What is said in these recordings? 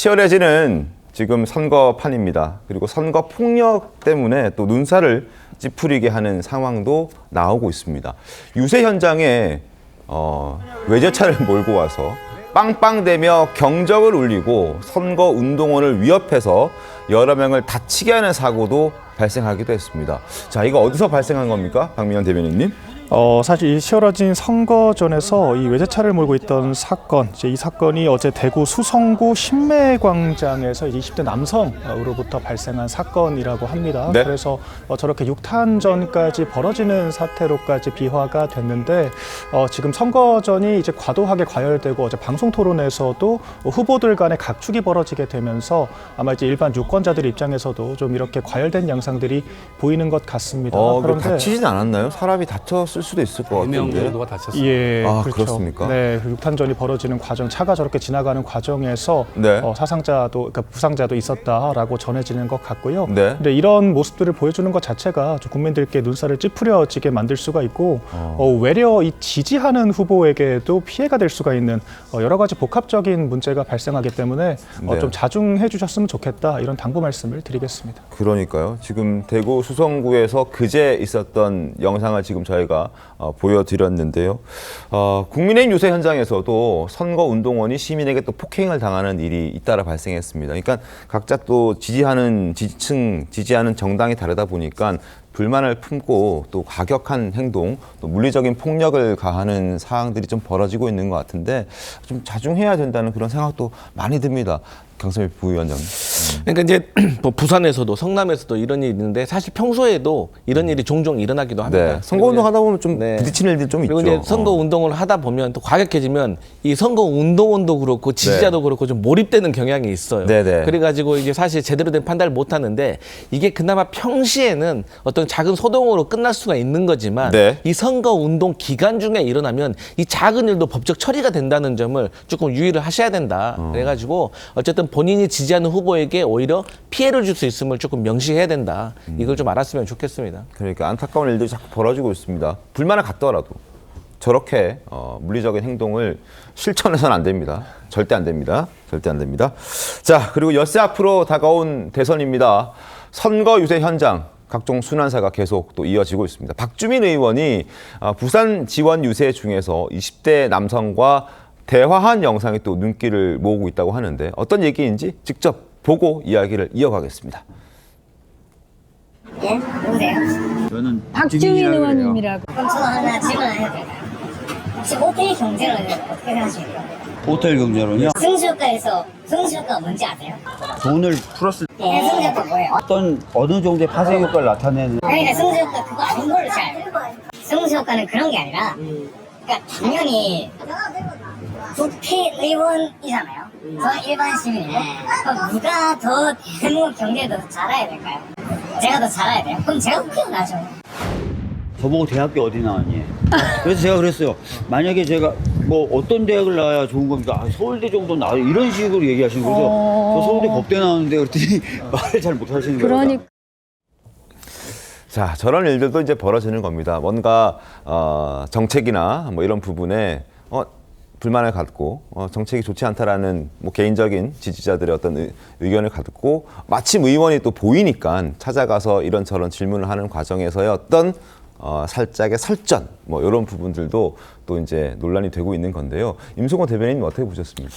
치열해지는 지금 선거판입니다. 그리고 선거 폭력 때문에 또 눈살을 찌푸리게 하는 상황도 나오고 있습니다. 유세 현장에 외제차를 몰고 와서 빵빵대며 경적을 울리고 선거 운동원을 위협해서 여러 명을 다치게 하는 사고도 발생하기도 했습니다. 자, 이거 어디서 발생한 겁니까? 박민현 대변인님? 사실 이 치열어진 선거전에서 이 외제차를 몰고 있던 사건, 이 사건이 어제 대구 수성구 신매광장에서 20대 남성으로부터 발생한 사건이라고 합니다. 네? 그래서 저렇게 6탄전까지 벌어지는 사태로까지 비화가 됐는데 지금 선거전이 이제 과도하게 과열되고 어제 방송 토론에서도 후보들 간의 각축이 벌어지게 되면서 아마 이제 일반 유권자들 입장에서도 좀 이렇게 과열된 양상들이 보이는 것 같습니다. 그런데 다치진 않았나요? 사람이 다쳤을 수도 있을 것 같은데. 4명 정도가 다쳤습니다. 예, 그렇죠. 그렇습니까? 네, 6탄전이 벌어지는 과정, 차가 저렇게 지나가는 과정에서 네. 사상자도, 그러니까 부상자도 있었다라고 전해지는 것 같고요. 네. 근데 이런 모습들을 보여주는 것 자체가 좀 국민들께 눈살을 찌푸려지게 만들 수가 있고, 외려 이 지지하는 후보에게도 피해가 될 수가 있는 여러 가지 복합적인 문제가 발생하기 때문에 네. 좀 자중해 주셨으면 좋겠다 이런 당부 말씀을 드리겠습니다. 그러니까요. 지금 대구 수성구에서 그제 있었던 영상을 지금 저희가 보여드렸는데요. 국민의힘 유세 현장에서도 선거운동원이 시민에게 또 폭행을 당하는 일이 잇따라 발생했습니다. 그러니까 각자 또 지지하는 지지층, 지지하는 정당이 다르다 보니까 불만을 품고 또 과격한 행동, 또 물리적인 폭력을 가하는 사항들이 좀 벌어지고 있는 것 같은데 좀 자중해야 된다는 그런 생각도 많이 듭니다. 강성일 부위원장님. 그러니까 이제 뭐 부산에서도 성남에서도 이런 일이 있는데 사실 평소에도 이런 일이 종종 일어나기도 합니다. 네. 선거운동 하다 보면 좀 네. 부딪히는 일들이 좀 그리고 있죠. 이제 선거운동을 하다 보면 또 과격해지면 이 선거운동원도 그렇고 지지자도 그렇고 좀 몰입되는 경향이 있어요. 네네. 그래가지고 이게 사실 제대로 된 판단을 못 하는데 이게 그나마 평시에는 어떤 작은 소동으로 끝날 수가 있는 거지만 네. 이 선거운동 기간 중에 일어나면 이 작은 일도 법적 처리가 된다는 점을 조금 유의를 하셔야 된다. 그래가지고 어쨌든 본인이 지지하는 후보에게 오히려 피해를 줄 수 있음을 조금 명시해야 된다. 이걸 좀 알았으면 좋겠습니다. 그러니까 안타까운 일들이 자꾸 벌어지고 있습니다. 불만을 갖더라도 저렇게 물리적인 행동을 실천해서는 안 됩니다. 절대 안 됩니다. 절대 안 됩니다. 자, 그리고 엿새 앞으로 다가온 대선입니다. 선거 유세 현장 각종 순환사가 계속 또 이어지고 있습니다. 박주민 의원이 부산 지원 유세 중에서 20대 남성과 대화한 영상이 또 눈길을 모으고 있다고 하는데 어떤 얘기인지 직접 보고 이야기를 이어가겠습니다. 예? 누구세요? 저는 박주민 의원님이라고. 그럼 저 하나 질문 해도 될까요? 혹시 호텔 경제를 어떻게 생각하십니까? 호텔 경제론요. 승수효과에서 승수효과가 뭔지 아세요? 돈을 풀었을 때 네, 승수효과 뭐예요? 어떤 어느 정도의 파생 효과를 나타내는 그러니까 승수효과 그거 아닌 걸로 잘 알아요. 승수효과는 그런 게 아니라 그러니까 당연히 국회의원이잖아요. 저는 일반 시민이에요. 그럼 누가 더 대한민국 경제에 더 잘해야 될까요? 제가 더 잘해야 돼요? 그럼 제가 국회의원 하죠. 저보고 대학교 어디 나왔니? 그래서 제가 그랬어요. 만약에 제가 뭐 어떤 대학을 나와야 좋은 겁니까? 서울대 정도 나와요. 이런 식으로 얘기하시는 거죠. 저 서울대 법대 나왔는데 그랬더니 말을 잘 못하시는 거예요. 그러니까 자, 저런 일들도 이제 벌어지는 겁니다. 뭔가 정책이나 뭐 이런 부분에 불만을 갖고 정책이 좋지 않다라는 뭐 개인적인 지지자들의 어떤 의견을 갖고 마침 의원이 또 보이니까 찾아가서 이런저런 질문을 하는 과정에서의 어떤 살짝의 설전 뭐 이런 부분들도 또 이제 논란이 되고 있는 건데요. 임승호 대변인님 어떻게 보셨습니까?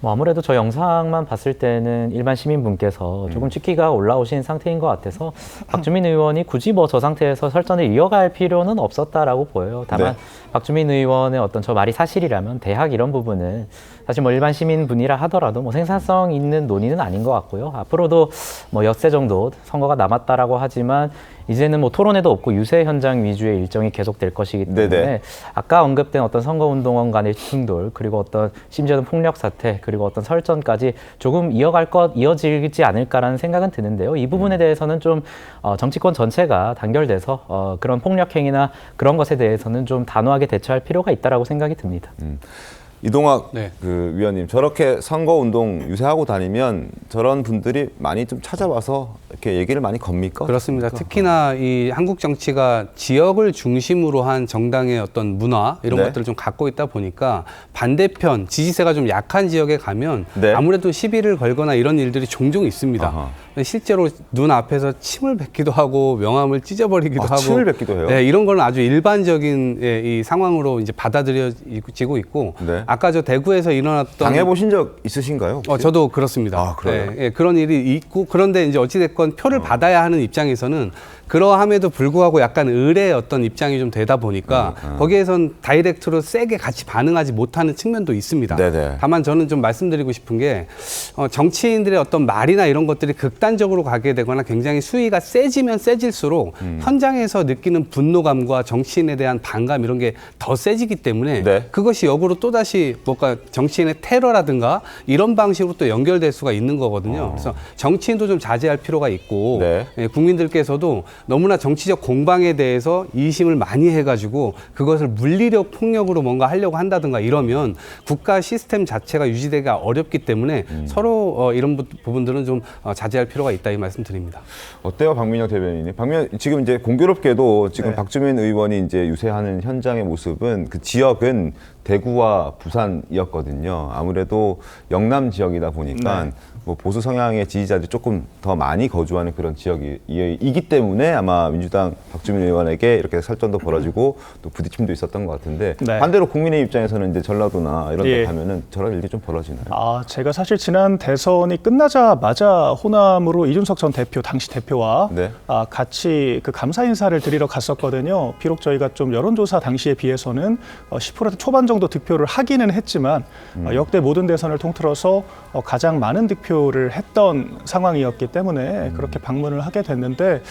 뭐 아무래도 저 영상만 봤을 때는 일반 시민분께서 조금 치기가 올라오신 상태인 것 같아서 박주민 의원이 굳이 뭐 저 상태에서 설전을 이어갈 필요는 없었다라고 보여요. 다만 네. 박주민 의원의 어떤 저 말이 사실이라면 대학 이런 부분은 사실 뭐 일반 시민분이라 하더라도 뭐 생산성 있는 논의는 아닌 것 같고요. 앞으로도 뭐 엿새 정도 선거가 남았다라고 하지만 이제는 뭐 토론회도 없고 유세 현장 위주의 일정이 계속될 것이기 때문에 네네. 아까 언급된 어떤 선거운동원 간의 충돌 그리고 어떤 심지어는 폭력 사태 그리고 어떤 설전까지 조금 이어지지 않을까라는 생각은 드는데요. 이 부분에 대해서는 좀 정치권 전체가 단결돼서 그런 폭력 행위나 그런 것에 대해서는 좀 단호하게 대처할 필요가 있다라고 생각이 듭니다. 이동학 네. 그 위원님 저렇게 선거운동 유세하고 다니면 저런 분들이 많이 좀 찾아와서 이렇게 얘기를 많이 겁니까? 그렇습니다. 특히나 이 한국 정치가 지역을 중심으로 한 정당의 어떤 문화 이런 네. 것들을 좀 갖고 있다 보니까 반대편 지지세가 좀 약한 지역에 가면 네. 아무래도 시비를 걸거나 이런 일들이 종종 있습니다. 아하. 실제로 눈 앞에서 침을 뱉기도 하고 명함을 찢어버리기도 하고 침을 뱉기도 해요? 네, 이런 건 아주 일반적인 이 상황으로 이제 받아들여지고 있고 네. 아까 저 대구에서 일어났던 당해보신 적 있으신가요? 혹시? 저도 그렇습니다. 아, 그래요? 예, 그런 일이 있고 그런데 이제 어찌됐건 표를 받아야 하는 입장에서는 그러함에도 불구하고 약간 의뢰의 어떤 입장이 좀 되다 보니까 거기에선 다이렉트로 세게 같이 반응하지 못하는 측면도 있습니다. 네네. 다만 저는 좀 말씀드리고 싶은 게 정치인들의 어떤 말이나 이런 것들이 극단적으로 가게 되거나 굉장히 수위가 세지면 세질수록 현장에서 느끼는 분노감과 정치인에 대한 반감 이런 게 더 세지기 때문에 네. 그것이 역으로 또다시 뭔가 정치인의 테러라든가 이런 방식으로 또 연결될 수가 있는 거거든요. 그래서 정치인도 좀 자제할 필요가 있고 네. 국민들께서도 너무나 정치적 공방에 대해서 이심을 많이 해가지고 그것을 물리력 폭력으로 뭔가 하려고 한다든가 이러면 국가 시스템 자체가 유지되기가 어렵기 때문에 서로 이런 부분들은 좀 자제할 필요가 있다 이 말씀드립니다. 어때요, 박민영 대변인님? 지금 이제 공교롭게도 지금 네. 박주민 의원이 이제 유세하는 현장의 모습은 그 지역은 대구와 부산이었거든요. 아무래도 영남 지역이다 보니까 네. 뭐 보수 성향의 지지자들이 조금 더 많이 거주하는 그런 지역이기 때문에 아마 민주당 박주민 의원에게 이렇게 설전도 벌어지고 또 부딪힘도 있었던 것 같은데 네. 반대로 국민의 입장에서는 이제 전라도나 이런 데 예. 가면은 저런 일이 좀 벌어지나요? 제가 사실 지난 대선이 끝나자마자 호남으로 이준석 전 대표, 당시 대표와 네. 같이 그 감사 인사를 드리러 갔었거든요. 비록 저희가 좀 여론조사 당시에 비해서는 10% 초반 정도 득표를 하기는 했지만 역대 모든 대선을 통틀어서 가장 많은 득표를 했던 상황이었기 때문에 그렇게 방문을 하게 됐는데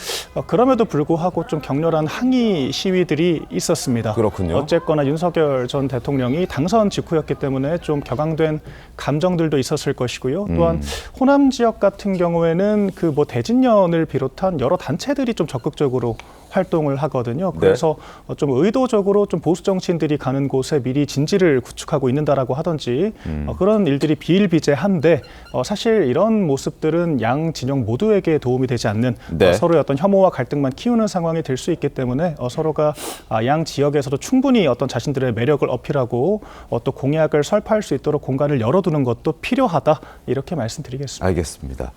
그럼에도 불구하고 좀 격렬한 항의 시위들이 있었습니다. 그렇군요. 어쨌거나 윤석열 전 대통령이 당선 직후였기 때문에 좀 격앙된 감정들도 있었을 것이고요. 또한 호남 지역 같은 경우에는 그 뭐 대진년을 비롯한 여러 단체들이 좀 적극적으로 활동을 하거든요. 그래서 좀 의도적으로 좀 보수 정치인들이 가는 곳에 미리 진지를 구축하고 있는다라고 하던지 그런 일들이 비일비재한데 사실 이런 모습들은 양 진영 모두에게 도움이 되지 않는 네. 서로의 어떤 혐오와 갈등만 키우는 상황이 될 수 있기 때문에 서로가 양 지역에서도 충분히 어떤 자신들의 매력을 어필하고 또 공약을 설파할 수 있도록 공간을 열어두는 것도 필요하다 이렇게 말씀드리겠습니다. 알겠습니다.